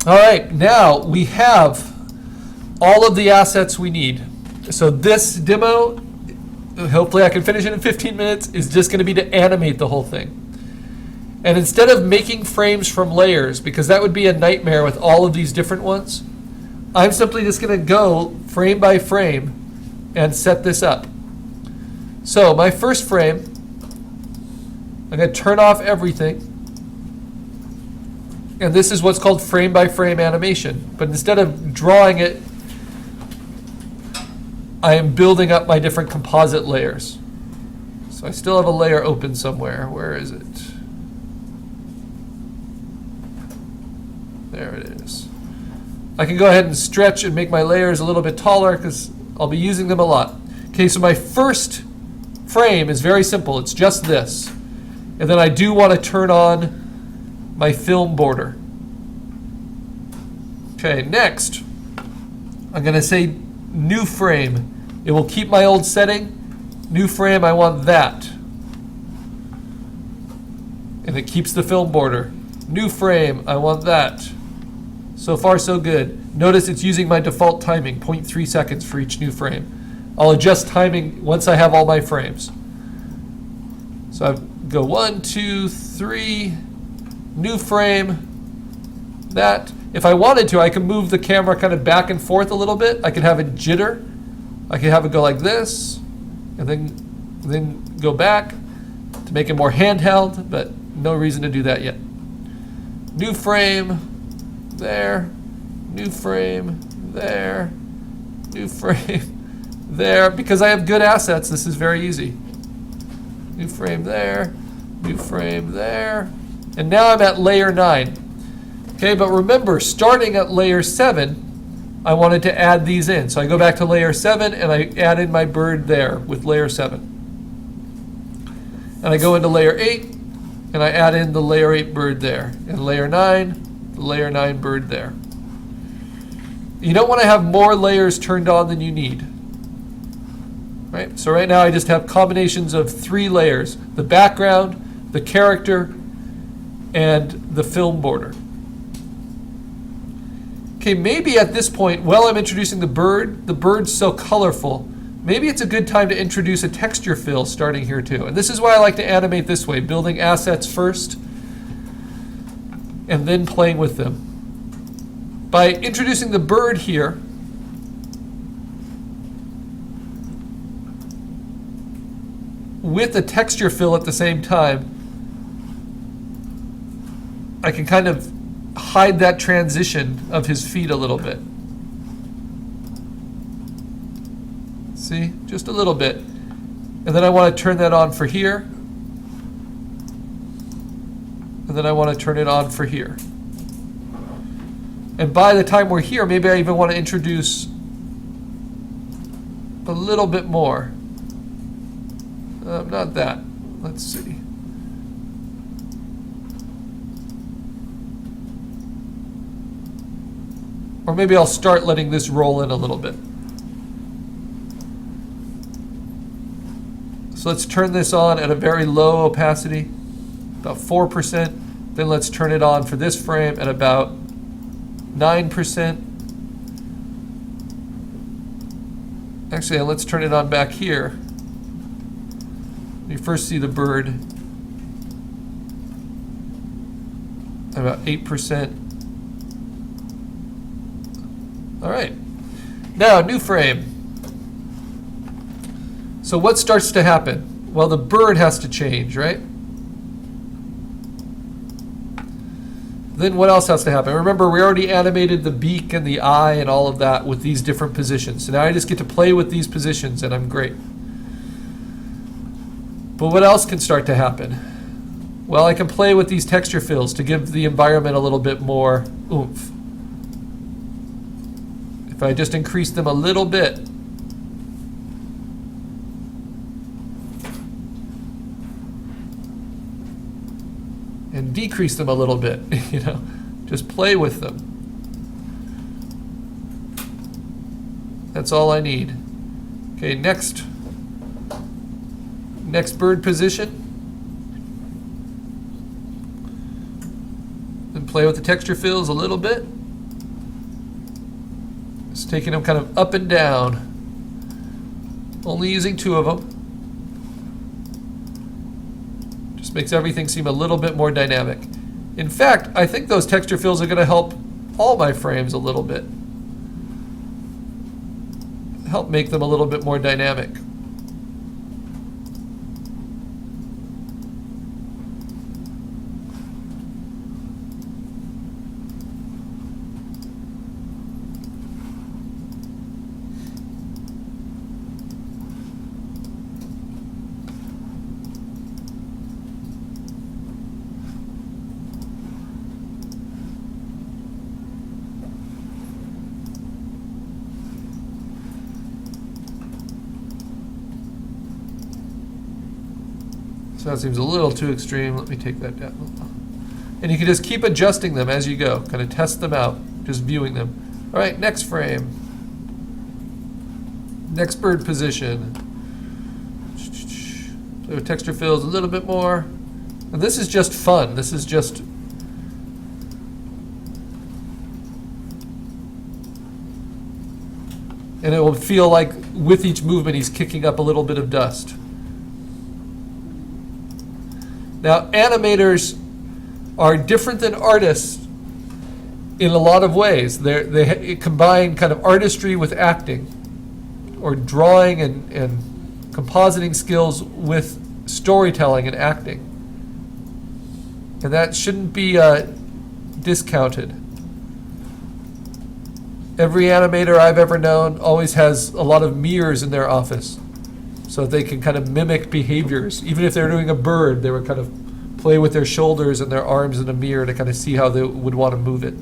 All right, now we have all of the assets we need. So this demo, hopefully I can finish it in 15 minutes, is just going to be to animate the whole thing. And instead of making frames from layers, because that would be a nightmare with all of these different ones, I'm simply just going to go frame by frame and set this up. So my first frame, I'm going to turn off everything. And this is what's called frame by frame animation. But instead of drawing it, I am building up my different composite layers. So I still have a layer open somewhere. Where is it? There it is. I can go ahead and stretch and make my layers a little bit taller because I'll be using them a lot. Okay, so my first frame is very simple. It's just this. And then I do want to turn on my film border. Okay, next, I'm going to say new frame. It will keep my old setting. New frame, I want that. And it keeps the film border. New frame, I want that. So far, so good. Notice it's using my default timing, 0.3 seconds for each new frame. I'll adjust timing once I have all my frames. So I go 1, 2, 3, new frame, that. If I wanted to, I can move the camera kind of back and forth a little bit. I could have it jitter. I could have it go like this, and then go back to make it more handheld, but no reason to do that yet. New frame, there, new frame, there, new frame, there. Because I have good assets, this is very easy. New frame there, new frame there. And now I'm at layer 9. Okay, but remember, starting at layer 7, I wanted to add these in. So I go back to layer 7 and I add in my bird there with layer 7. And I go into layer 8 and I add in the layer 8 bird there. And layer 9, the layer 9 bird there. You don't want to have more layers turned on than you need. Right? So right now I just have combinations of 3 layers. The background, the character, and the film border. Okay, maybe at this point, while I'm introducing the bird's so colorful, maybe it's a good time to introduce a texture fill starting here too. And this is why I like to animate this way, building assets first and then playing with them. By introducing the bird here, with a texture fill at the same time, I can kind of hide that transition of his feet a little bit. See, just a little bit. And then I want to turn that on for here. And then I want to turn it on for here. And by the time we're here, maybe I even want to introduce a little bit more. Not that. Let's see. Or maybe I'll start letting this roll in a little bit. So let's turn this on at a very low opacity, about 4%. Then let's turn it on for this frame at about 9%. Actually, let's turn it on back here. You first see the bird, about 8%. All right, now new frame. So what starts to happen? Well, the bird has to change, right? Then what else has to happen? Remember, we already animated the beak and the eye and all of that with these different positions. So now I just get to play with these positions and I'm great. But what else can start to happen? Well, I can play with these texture fills to give the environment a little bit more oomph. If I just increase them a little bit, and decrease them a little bit, just play with them. That's all I need. Okay, next bird position. Then play with the texture fills a little bit. Just taking them kind of up and down. Only using 2 of them. Just makes everything seem a little bit more dynamic. In fact, I think those texture fills are going to help all my frames a little bit. Help make them a little bit more dynamic. So that seems a little too extreme. Let me take that down. And you can just keep adjusting them as you go. Kind of test them out, just viewing them. All right, next frame. Next bird position. So texture fills a little bit more. And this is just fun. This is just... And it will feel like with each movement he's kicking up a little bit of dust. Now, animators are different than artists in a lot of ways. They combine kind of artistry with acting, or drawing and compositing skills with storytelling and acting. And that shouldn't be discounted. Every animator I've ever known always has a lot of mirrors in their office, so they can kind of mimic behaviors. Even if they're doing a bird, they would kind of play with their shoulders and their arms in a mirror to kind of see how they would want to move it.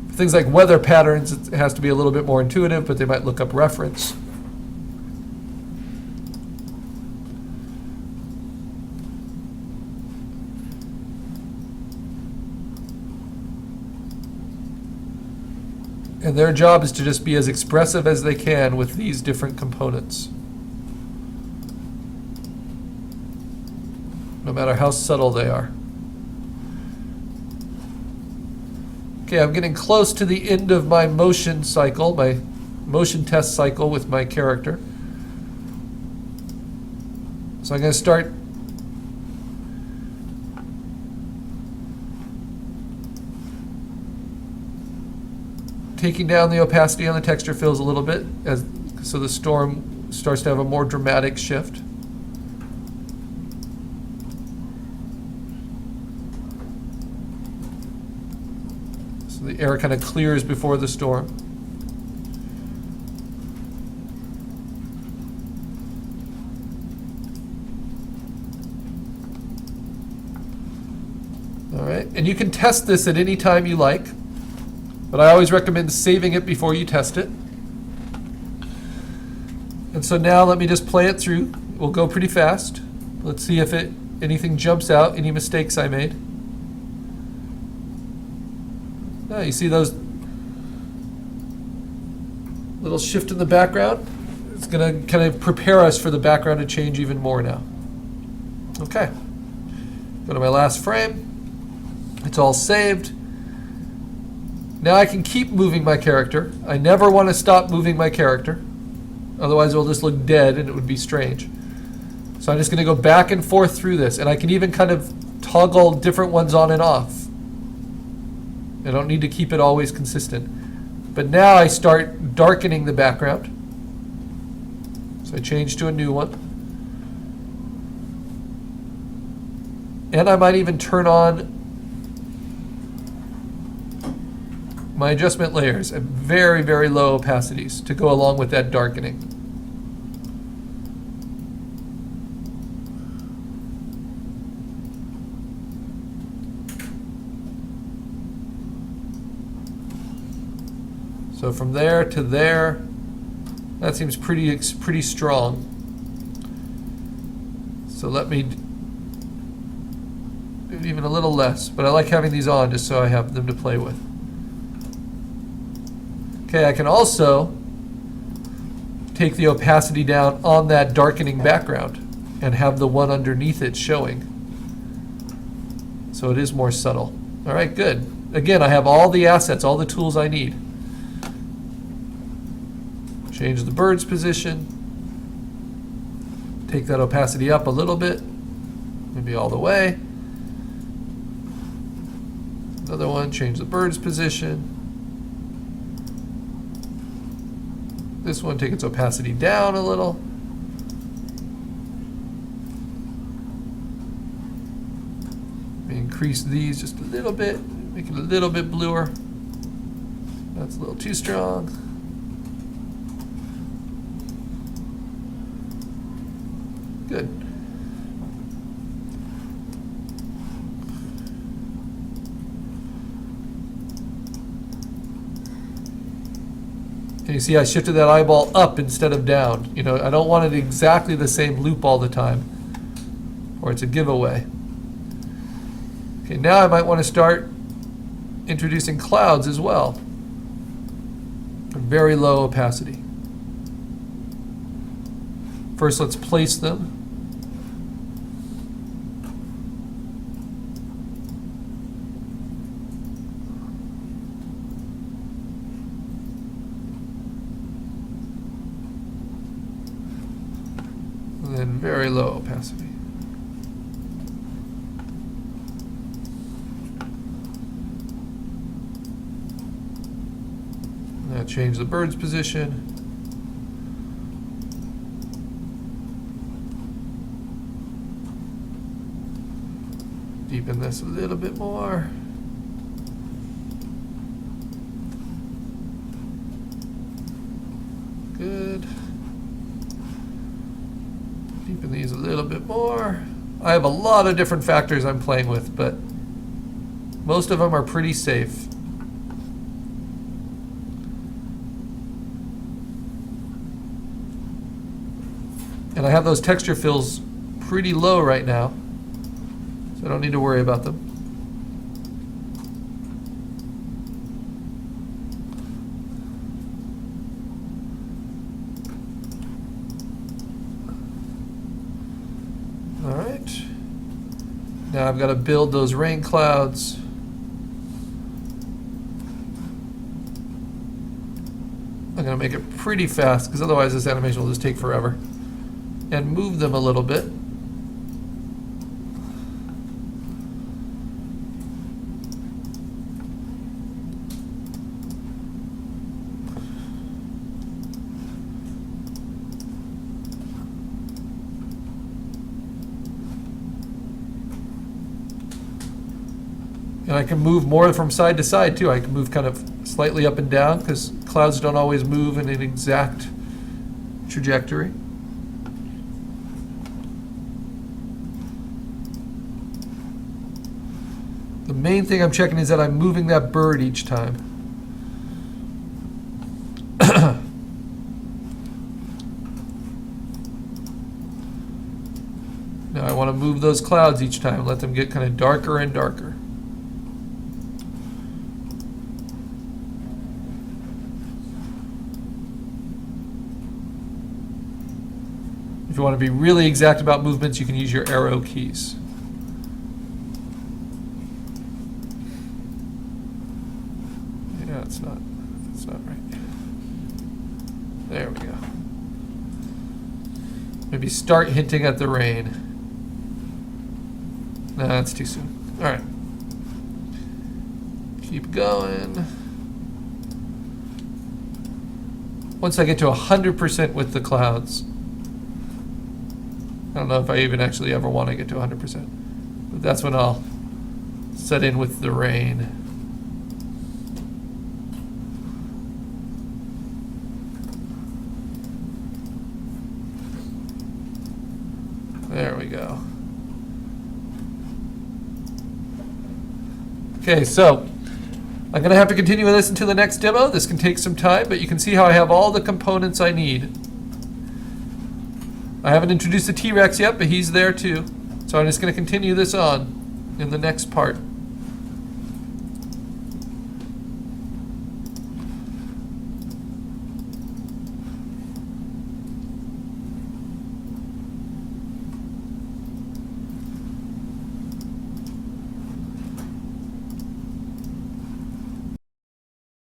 For things like weather patterns, it has to be a little bit more intuitive, but they might look up reference. And their job is to just be as expressive as they can with these different components, no matter how subtle they are. Okay, I'm getting close to the end of my motion cycle, my motion test cycle with my character. So I'm going to start taking down the opacity on the texture fills a little bit, so the storm starts to have a more dramatic shift. So the air kind of clears before the storm. All right, and you can test this at any time you like, but I always recommend saving it before you test it. And so now let me just play it through. We'll go pretty fast. Let's see if anything jumps out, any mistakes I made. Oh, you see those little shift in the background? It's going to kind of prepare us for the background to change even more now. Okay. Go to my last frame. It's all saved. Now I can keep moving my character. I never want to stop moving my character. Otherwise it will just look dead and it would be strange. So I'm just going to go back and forth through this. And I can even kind of toggle different ones on and off. I don't need to keep it always consistent. But now I start darkening the background. So I change to a new one. And I might even turn on my adjustment layers at very, very low opacities to go along with that darkening. So from there to there, that seems pretty strong. So let me do it even a little less, but I like having these on just so I have them to play with. Okay, I can also take the opacity down on that darkening background and have the one underneath it showing. So it is more subtle. All right, good. Again, I have all the assets, all the tools I need. Change the bird's position. Take that opacity up a little bit, maybe all the way. Another one, change the bird's position. This one, take its opacity down a little. Increase these just a little bit, make it a little bit bluer. That's a little too strong. Good. And you see I shifted that eyeball up instead of down. You know, I don't want it exactly the same loop all the time, or it's a giveaway. Okay, now I might want to start introducing clouds as well. Very low opacity. First, let's place them. And then very low opacity. Now change the bird's position. Deepen this a little bit more. Good. Deepen these a little bit more. I have a lot of different factors I'm playing with, but most of them are pretty safe. And I have those texture fills pretty low right now, so I don't need to worry about them. All right. Now I've got to build those rain clouds. I'm going to make it pretty fast because otherwise this animation will just take forever. And move them a little bit. And I can move more from side to side too. I can move kind of slightly up and down because clouds don't always move in an exact trajectory. The main thing I'm checking is that I'm moving that bird each time. Now I want to move those clouds each time, let them get kind of darker and darker. If you want to be really exact about movements, you can use your arrow keys. That's not right. There we go. Maybe start hinting at the rain. No, that's too soon. All right. Keep going. Once I get to 100% with the clouds, I don't know if I even actually ever want to get to 100%, but that's when I'll set in with the rain. There we go. Okay, so I'm going to have to continue with this until the next demo. This can take some time, but you can see how I have all the components I need. I haven't introduced the T-Rex yet, but he's there too. So I'm just going to continue this on in the next part.